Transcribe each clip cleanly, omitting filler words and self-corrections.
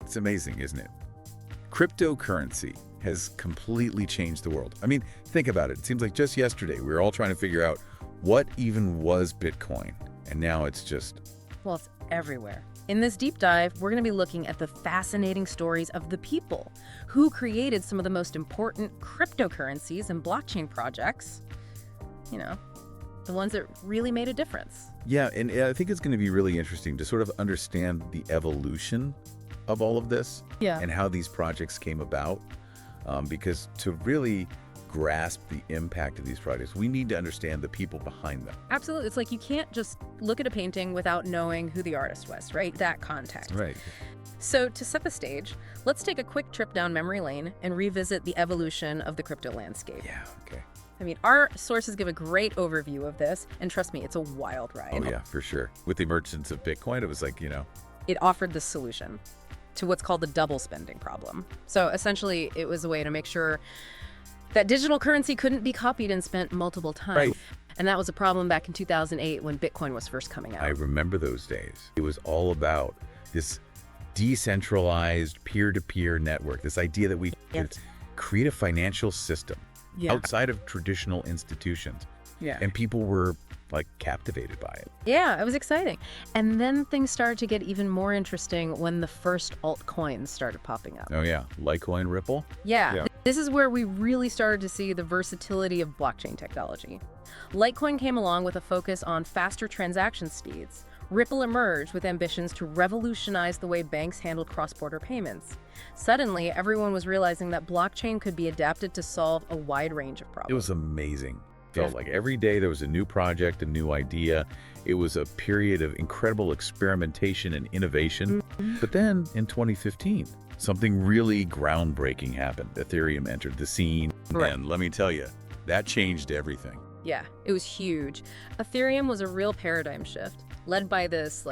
It's amazing, isn't it? Cryptocurrency has completely changed the world. I mean, think about it. It seems like just yesterday we were all trying to figure out what even was Bitcoin. And now it's just... Well, it's everywhere. In this deep dive, we're going to be looking at the fascinating stories of the people who created some of the most important cryptocurrencies and blockchain projects. You know, the ones that really made a difference. Yeah, and I think it's going to be really interesting to sort of understand the evolution of all of this and how these projects came about. Because to really grasp the impact of these projects, we need to understand the people behind them. Absolutely. It's like you can't just look at a painting without knowing who the artist was, right? That context. Right. So to set the stage, let's take a quick trip down memory lane and revisit the evolution of the crypto landscape. Yeah, okay. I mean, our sources give a great overview of this, and trust me, it's a wild ride. Oh yeah, for sure. With the emergence of Bitcoin, it was like, It offered the solution to what's called the double spending problem. So essentially, it was a way to make sure that digital currency couldn't be copied and spent multiple times. Right. And that was a problem back in 2008 when Bitcoin was first coming out. I remember those days. It was all about this decentralized peer-to-peer network, this idea that we could create a financial system outside of traditional institutions. Yeah. And people were like captivated by it. Yeah, it was exciting. And then things started to get even more interesting when the first altcoins started popping up. Oh yeah, Litecoin, Ripple. Yeah. This is where we really started to see the versatility of blockchain technology. Litecoin came along with a focus on faster transaction speeds. Ripple emerged with ambitions to revolutionize the way banks handled cross-border payments. Suddenly, everyone was realizing that blockchain could be adapted to solve a wide range of problems. It was amazing. Felt like every day there was a new project, a new idea. It was a period of incredible experimentation and innovation. But then in 2015, something really groundbreaking happened. Ethereum entered the scene. And let me tell you, that changed everything. Yeah, it was huge. Ethereum was a real paradigm shift, led by this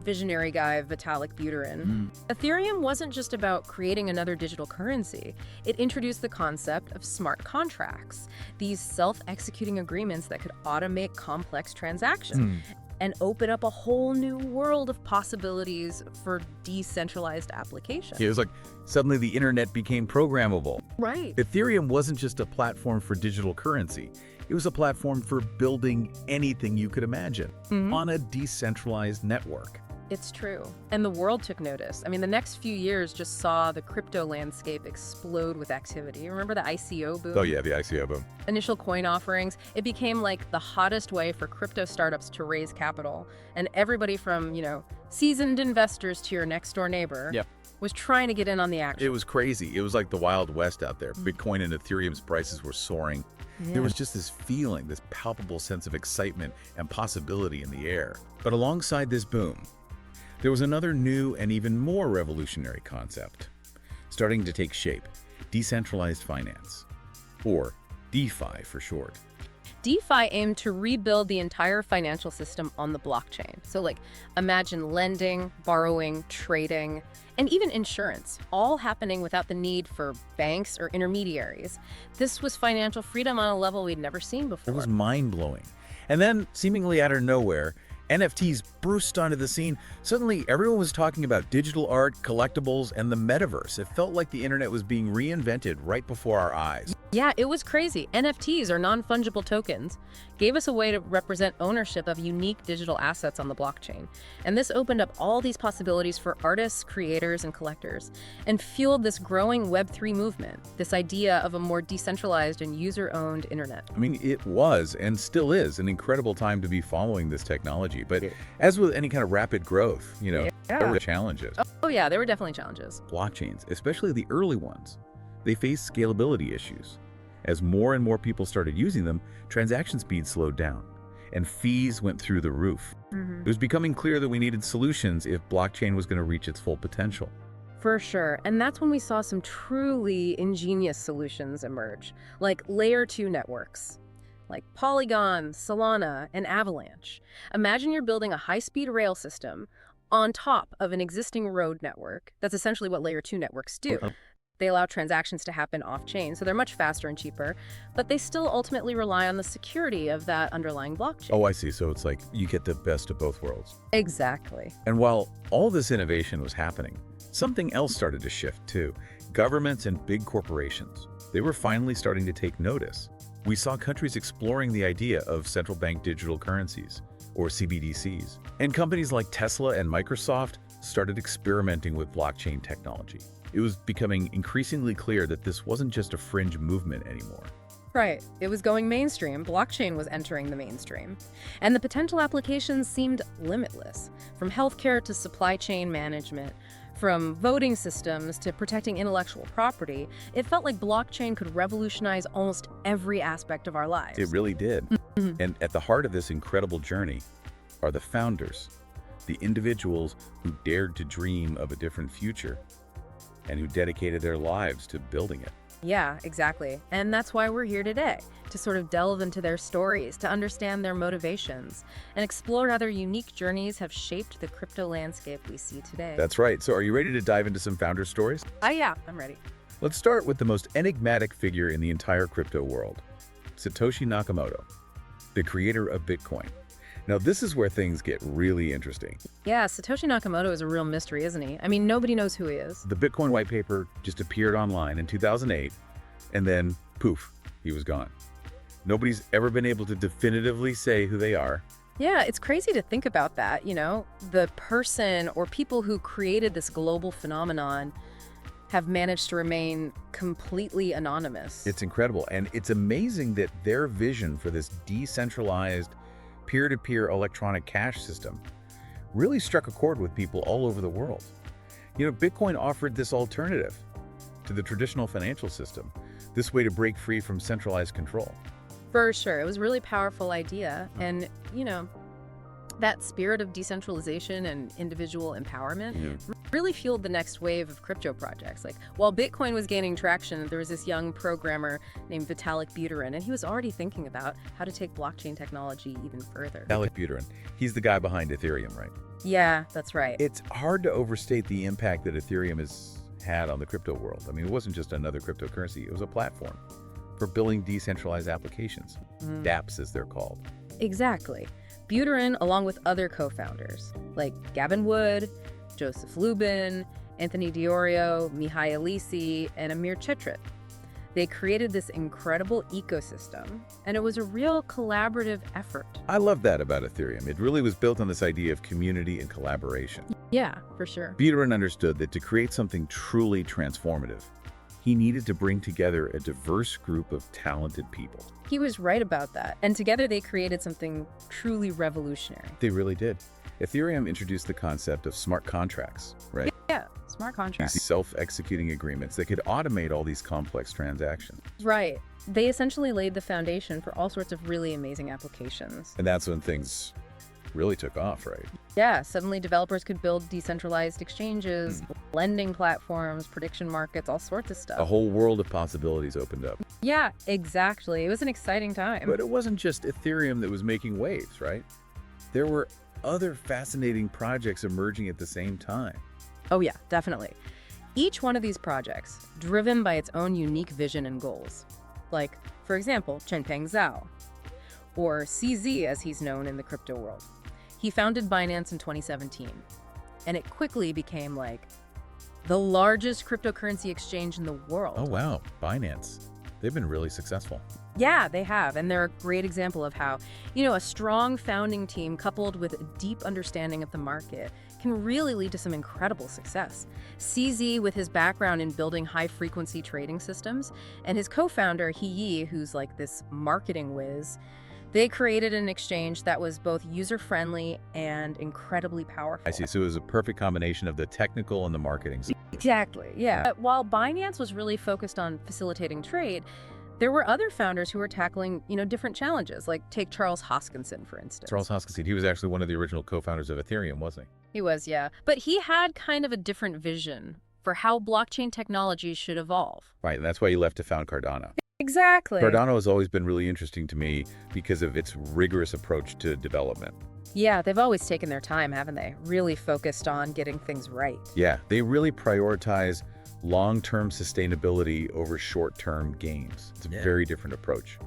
visionary guy, Vitalik Buterin. Ethereum wasn't just about creating another digital currency. It introduced the concept of smart contracts, these self-executing agreements that could automate complex transactions and open up a whole new world of possibilities for decentralized applications. It was like suddenly the internet became programmable. Right. Ethereum wasn't just a platform for digital currency. It was a platform for building anything you could imagine on a decentralized network. It's true. And the world took notice. I mean, the next few years just saw the crypto landscape explode with activity. Remember the ICO boom? Oh yeah, the ICO boom. Initial coin offerings. It became like the hottest way for crypto startups to raise capital. And everybody from, seasoned investors to your next door neighbor was trying to get in on the action. It was crazy. It was like the Wild West out there. Bitcoin and Ethereum's prices were soaring. There was just this feeling, this palpable sense of excitement and possibility in the air. But alongside this boom, there was another new and even more revolutionary concept starting to take shape: decentralized finance, or DeFi for short. DeFi aimed to rebuild the entire financial system on the blockchain. So imagine lending, borrowing, trading, and even insurance, all happening without the need for banks or intermediaries. This was financial freedom on a level we'd never seen before. It was mind-blowing. And then, seemingly out of nowhere, NFTs burst onto the scene. Suddenly, everyone was talking about digital art, collectibles, and the metaverse. It felt like the internet was being reinvented right before our eyes. Yeah, it was crazy. NFTs, or non-fungible tokens, gave us a way to represent ownership of unique digital assets on the blockchain. And this opened up all these possibilities for artists, creators, and collectors, and fueled this growing Web3 movement, this idea of a more decentralized and user-owned internet. I mean, it was, and still is, an incredible time to be following this technology. But as with any kind of rapid growth, there were challenges. Oh yeah, there were definitely challenges. Blockchains, especially the early ones, they faced scalability issues. As more and more people started using them, transaction speed slowed down, and fees went through the roof. It was becoming clear that we needed solutions if blockchain was going to reach its full potential. For sure, and that's when we saw some truly ingenious solutions emerge, like Layer 2 networks, like Polygon, Solana, and Avalanche. Imagine you're building a high-speed rail system on top of an existing road network. That's essentially what Layer 2 networks do. They allow transactions to happen off-chain, so they're much faster and cheaper, but they still ultimately rely on the security of that underlying blockchain. Oh, I see. So it's like you get the best of both worlds. Exactly. And while all this innovation was happening, Something else started to shift too. Governments and big corporations. They were finally starting to take notice. We saw countries exploring the idea of central bank digital currencies, or CBDCs. And companies like Tesla and Microsoft started experimenting with blockchain technology. It was becoming increasingly clear that this wasn't just a fringe movement anymore. Right. It was going mainstream. Blockchain was entering the mainstream. And the potential applications seemed limitless, from healthcare to supply chain management, from voting systems to protecting intellectual property. It felt like blockchain could revolutionize almost every aspect of our lives. It really did. And at the heart of this incredible journey are the founders, the individuals who dared to dream of a different future and who dedicated their lives to building it. Yeah, exactly. And that's why we're here today, to sort of delve into their stories, to understand their motivations, and explore how their unique journeys have shaped the crypto landscape we see today. That's right. So are you ready to dive into some founder stories? Yeah, I'm ready. Let's start with the most enigmatic figure in the entire crypto world, Satoshi Nakamoto, the creator of Bitcoin. Now, this is where things get really interesting. Yeah, Satoshi Nakamoto is a real mystery, isn't he? I mean, nobody knows who he is. The Bitcoin white paper just appeared online in 2008, and then, poof, he was gone. Nobody's ever been able to definitively say who they are. Yeah, it's crazy to think about that, you know? The person or people who created this global phenomenon have managed to remain completely anonymous. It's incredible, and it's amazing that their vision for this decentralized, peer-to-peer electronic cash system really struck a chord with people all over the world. You know, Bitcoin offered this alternative to the traditional financial system, this way to break free from centralized control. For sure. It was a really powerful idea. And, you know, that spirit of decentralization and individual empowerment really fueled the next wave of crypto projects. Like, while Bitcoin was gaining traction, there was this young programmer named Vitalik Buterin, and he was already thinking about how to take blockchain technology even further. Vitalik Buterin, he's the guy behind Ethereum, right? Yeah, that's right. It's hard to overstate the impact that Ethereum has had on the crypto world. I mean, it wasn't just another cryptocurrency, it was a platform for building decentralized applications, dApps as they're called. Exactly. Buterin, along with other co-founders like Gavin Wood, Joseph Lubin, Anthony Diorio, Mihai Alisi, and Amir Chitrit. They created this incredible ecosystem, and it was a real collaborative effort. I love that about Ethereum. It really was built on this idea of community and collaboration. Yeah, for sure. Buterin understood that to create something truly transformative, he needed to bring together a diverse group of talented people. He was right about that, and together they created something truly revolutionary. They really did. Ethereum introduced the concept of smart contracts, right? Yeah, smart contracts. These self-executing agreements that could automate all these complex transactions. Right. They essentially laid the foundation for all sorts of really amazing applications. And that's when things really took off, right? Yeah, suddenly developers could build decentralized exchanges, lending platforms, prediction markets, all sorts of stuff. A whole world of possibilities opened up. Yeah, exactly. It was an exciting time. But it wasn't just Ethereum that was making waves, right? There were other fascinating projects emerging at the same time. Oh yeah, definitely. Each one of these projects, driven by its own unique vision and goals. Like, for example, Changpeng Zhao, or CZ as he's known in the crypto world. He founded Binance in 2017, and it quickly became like the largest cryptocurrency exchange in the world. Oh wow, Binance. They've been really successful. Yeah, they have, and they're a great example of how, you know, a strong founding team coupled with a deep understanding of the market can really lead to some incredible success. CZ, with his background in building high-frequency trading systems, and his co-founder, Yi, who's like this marketing whiz, they created an exchange that was both user-friendly and incredibly powerful. I see. So it was a perfect combination of the technical and the marketing. Exactly, yeah. But while Binance was really focused on facilitating trade, there were other founders who were tackling, you know, different challenges, like take Charles Hoskinson, for instance. Charles Hoskinson, he was actually one of the original co-founders of Ethereum, wasn't he? He was, yeah. But he had kind of a different vision for how blockchain technology should evolve. Right, and that's why he left to found Cardano. Exactly. Cardano has always been really interesting to me because of its rigorous approach to development. Yeah, they've always taken their time, haven't they? Really focused on getting things right. Yeah, they really prioritize long-term sustainability over short-term gains. It's a very different approach.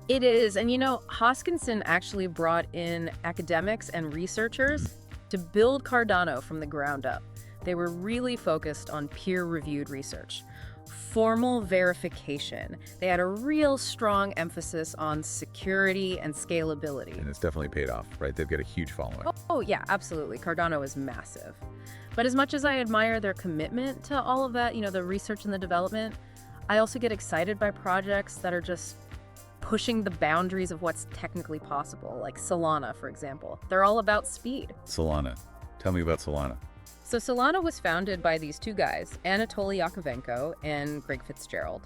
It is, and you know, Hoskinson actually brought in academics and researchers to build Cardano from the ground up. They were really focused on peer-reviewed research, formal verification. They had a real strong emphasis on security and scalability. And it's definitely paid off, right? They've got a huge following. Oh yeah, absolutely. Cardano is massive. But as much as I admire their commitment to all of that, the research and the development, I also get excited by projects that are just pushing the boundaries of what's technically possible, like Solana, for example. They're all about speed. Solana. Tell me about Solana. So Solana was founded by these two guys, Anatoly Yakovenko and Greg Fitzgerald.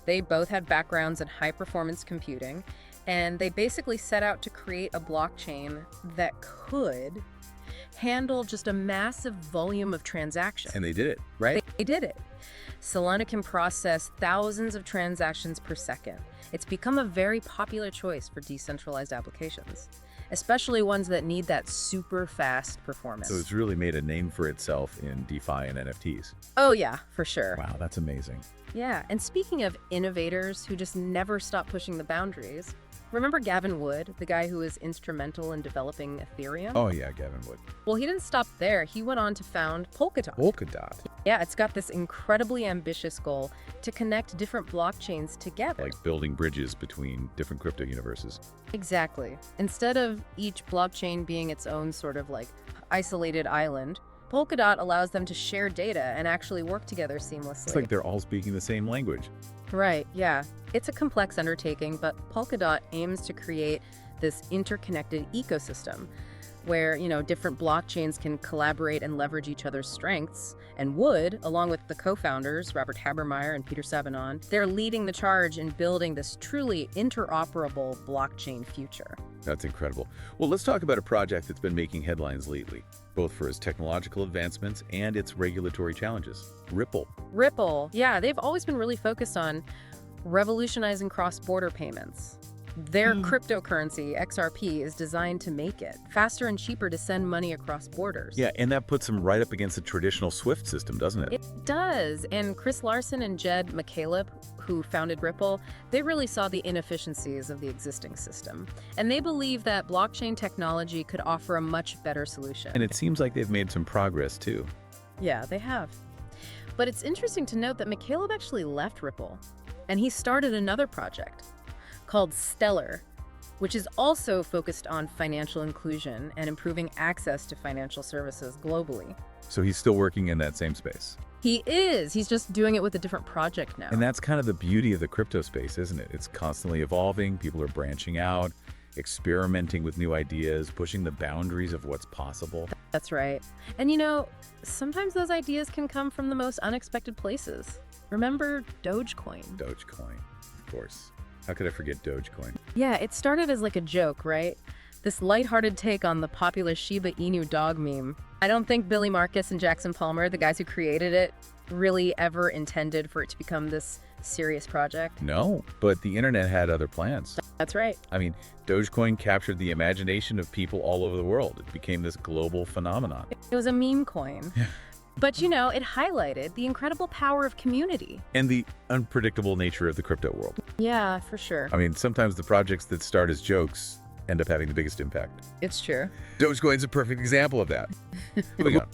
They both had backgrounds in high-performance computing, and they basically set out to create a blockchain that could handle just a massive volume of transactions. And they did it, right? They did it. Solana can process thousands of transactions per second. It's become a very popular choice for decentralized applications, especially ones that need that super fast performance. So it's really made a name for itself in DeFi and NFTs. Oh yeah, for sure. Wow, that's amazing. Yeah, and speaking of innovators who just never stop pushing the boundaries, remember Gavin Wood, the guy who was instrumental in developing Ethereum? Oh yeah, Gavin Wood. Well, he didn't stop there. He went on to found Polkadot. Polkadot. Yeah, it's got this incredibly ambitious goal to connect different blockchains together. Like building bridges between different crypto universes. Exactly. Instead of each blockchain being its own sort of isolated island, Polkadot allows them to share data and actually work together seamlessly. It's like they're all speaking the same language. Right, yeah. It's a complex undertaking, but Polkadot aims to create this interconnected ecosystem where, different blockchains can collaborate and leverage each other's strengths. And Wood, along with the co-founders, Robert Habermeyer and Peter Sabanon, they're leading the charge in building this truly interoperable blockchain future. That's incredible. Well, let's talk about a project that's been making headlines lately, both for its technological advancements and its regulatory challenges. Ripple. Ripple, yeah, they've always been really focused on revolutionizing cross-border payments. Their cryptocurrency, XRP, is designed to make it faster and cheaper to send money across borders. Yeah, and that puts them right up against the traditional SWIFT system, doesn't it? It does. And Chris Larson and Jed McCaleb, who founded Ripple, they really saw the inefficiencies of the existing system. And they believe that blockchain technology could offer a much better solution. And it seems like they've made some progress, too. Yeah, they have. But it's interesting to note that McCaleb actually left Ripple, and he started another project called Stellar, which is also focused on financial inclusion and improving access to financial services globally. So he's still working in that same space. He is. He's just doing it with a different project now. And that's kind of the beauty of the crypto space, isn't it? It's constantly evolving. People are branching out, experimenting with new ideas, pushing the boundaries of what's possible. That's right. And sometimes those ideas can come from the most unexpected places. Remember Dogecoin? Dogecoin, of course. How could I forget Dogecoin? Yeah, it started as a joke, right? This lighthearted take on the popular Shiba Inu dog meme. I don't think Billy Marcus and Jackson Palmer, the guys who created it, really ever intended for it to become this serious project. No, but the internet had other plans. That's right. I mean, Dogecoin captured the imagination of people all over the world. It became this global phenomenon. It was a meme coin. But, it highlighted the incredible power of community. And the unpredictable nature of the crypto world. Yeah, for sure. I mean, sometimes the projects that start as jokes end up having the biggest impact. It's true. Dogecoin's a perfect example of that. Moving on.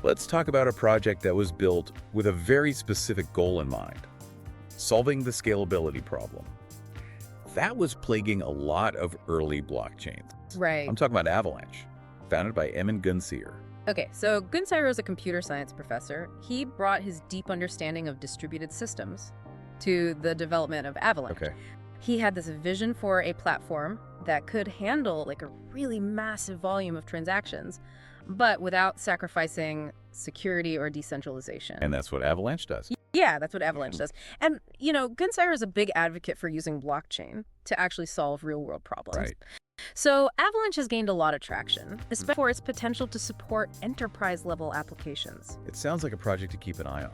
Let's talk about a project that was built with a very specific goal in mind: solving the scalability problem. That was plaguing a lot of early blockchains. Right. I'm talking about Avalanche, founded by Emin Gunseer. Okay, so Gunseir is a computer science professor. He brought his deep understanding of distributed systems to the development of Avalanche. Okay. He had this vision for a platform that could handle a really massive volume of transactions, but without sacrificing security or decentralization. And that's what Avalanche does. Yeah, that's what Avalanche does. And, Gunseir is a big advocate for using blockchain to actually solve real-world problems. Right. So Avalanche has gained a lot of traction, especially for its potential to support enterprise-level applications. It sounds like a project to keep an eye on.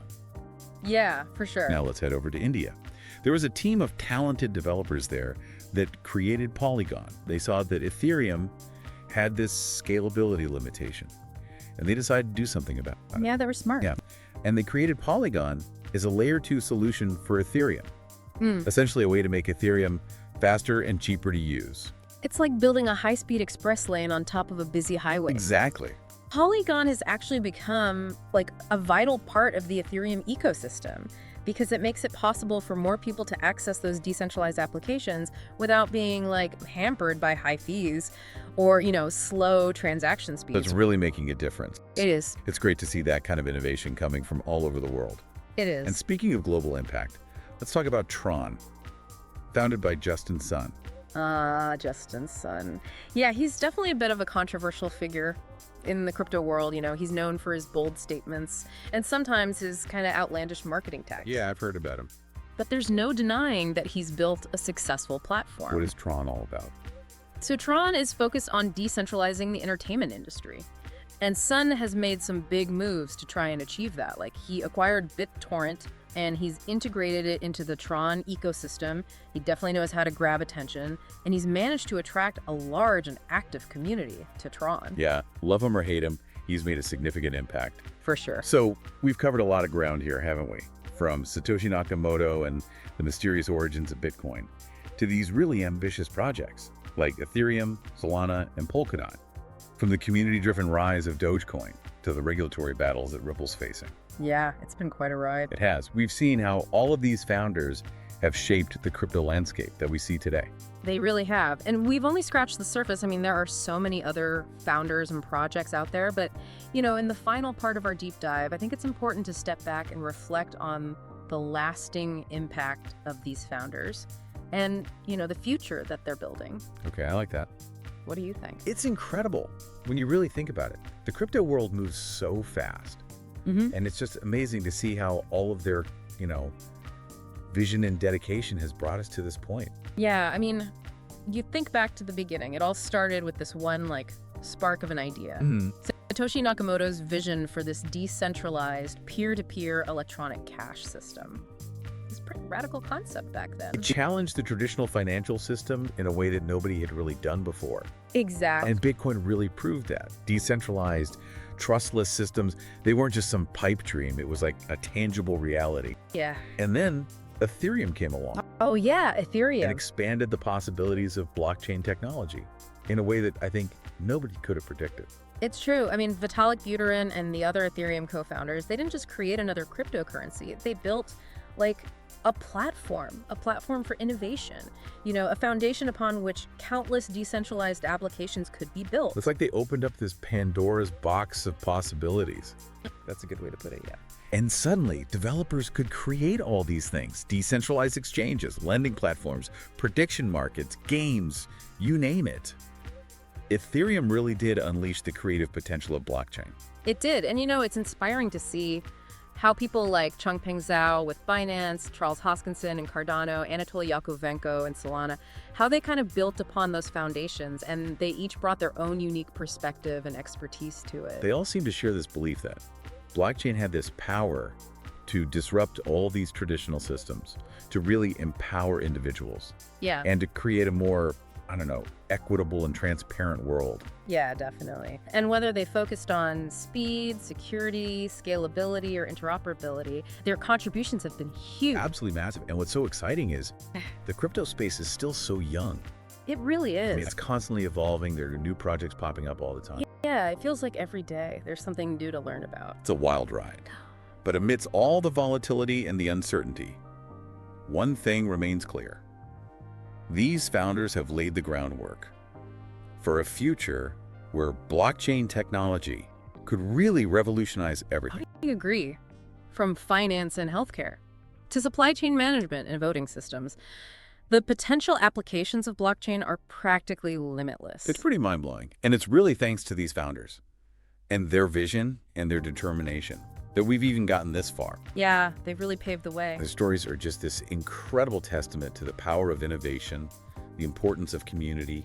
Yeah, for sure. Now let's head over to India. There was a team of talented developers there that created Polygon. They saw that Ethereum had this scalability limitation, and they decided to do something about it. Yeah, they were smart. Yeah, and they created Polygon as a layer 2 solution for Ethereum. Essentially a way to make Ethereum faster and cheaper to use. It's like building a high-speed express lane on top of a busy highway. Exactly. Polygon has actually become like a vital part of the Ethereum ecosystem because it makes it possible for more people to access those decentralized applications without being like hampered by high fees or, slow transaction speeds. That's really making a difference. It is. It's great to see that kind of innovation coming from all over the world. It is. And speaking of global impact, let's talk about Tron, founded by Justin Sun. Justin Sun. Yeah, he's definitely a bit of a controversial figure in the crypto world. He's known for his bold statements and sometimes his kind of outlandish marketing tactics. Yeah, I've heard about him. But there's no denying that he's built a successful platform. What is Tron all about? So Tron is focused on decentralizing the entertainment industry. And Sun has made some big moves to try and achieve that. Like, he acquired BitTorrent, and he's integrated it into the Tron ecosystem. He definitely knows how to grab attention, and he's managed to attract a large and active community to Tron. Yeah, love him or hate him, he's made a significant impact. For sure. So we've covered a lot of ground here, haven't we? From Satoshi Nakamoto and the mysterious origins of Bitcoin to these really ambitious projects like Ethereum, Solana, and Polkadot. From the community-driven rise of Dogecoin to the regulatory battles that Ripple's facing. Yeah, it's been quite a ride. It has. We've seen how all of these founders have shaped the crypto landscape that we see today. They really have. And we've only scratched the surface. I mean, there are so many other founders and projects out there. But, in the final part of our deep dive, I think it's important to step back and reflect on the lasting impact of these founders and, the future that they're building. Okay, I like that. What do you think? It's incredible when you really think about it. The crypto world moves so fast. And it's just amazing to see how all of their, vision and dedication has brought us to this point. Yeah, I mean, you think back to the beginning. It all started with this one, spark of an idea. Satoshi Nakamoto's vision for this decentralized, peer-to-peer electronic cash system. It's a pretty radical concept back then. It challenged the traditional financial system in a way that nobody had really done before. Exactly. And Bitcoin really proved that. Decentralized, trustless systems, they weren't just some pipe dream. It was like a tangible reality. Yeah. And then Ethereum came along. Oh yeah, Ethereum. And expanded the possibilities of blockchain technology in a way that I think nobody could have predicted. It's true. I mean, Vitalik, Buterin, and the other Ethereum co-founders, they didn't just create another cryptocurrency. They built a platform for innovation, a foundation upon which countless decentralized applications could be built. It's like they opened up this Pandora's box of possibilities. That's a good way to put it, yeah. And suddenly, developers could create all these things. Decentralized exchanges, lending platforms, prediction markets, games, you name it. Ethereum really did unleash the creative potential of blockchain. It did. And it's inspiring to see how people like Changpeng Zhao with Binance, Charles Hoskinson and Cardano, Anatoly Yakovenko and Solana, how they kind of built upon those foundations, and they each brought their own unique perspective and expertise to it. They all seem to share this belief that blockchain had this power to disrupt all these traditional systems, to really empower individuals. Yeah. And to create a more, equitable and transparent world. Yeah, definitely. And whether they focused on speed, security, scalability, or interoperability, their contributions have been huge. Absolutely massive. And what's so exciting is the crypto space is still so young. It really is. I mean, it's constantly evolving. There are new projects popping up all the time. Yeah, it feels like every day there's something new to learn about. It's a wild ride. But amidst all the volatility and the uncertainty, one thing remains clear. These founders have laid the groundwork for a future where blockchain technology could really revolutionize everything. How do you agree? From finance and healthcare to supply chain management and voting systems, the potential applications of blockchain are practically limitless. It's pretty mind-blowing. And it's really thanks to these founders and their vision and their determination that we've even gotten this far. Yeah, they've really paved the way. The stories are just this incredible testament to the power of innovation, the importance of community,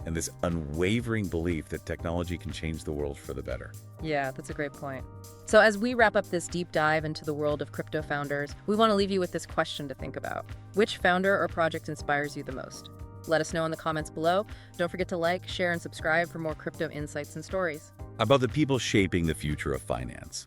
and this unwavering belief that technology can change the world for the better. Yeah, that's a great point. So as we wrap up this deep dive into the world of crypto founders, we want to leave you with this question to think about. Which founder or project inspires you the most? Let us know in the comments below. Don't forget to like, share, and subscribe for more crypto insights and stories. About the people shaping the future of finance.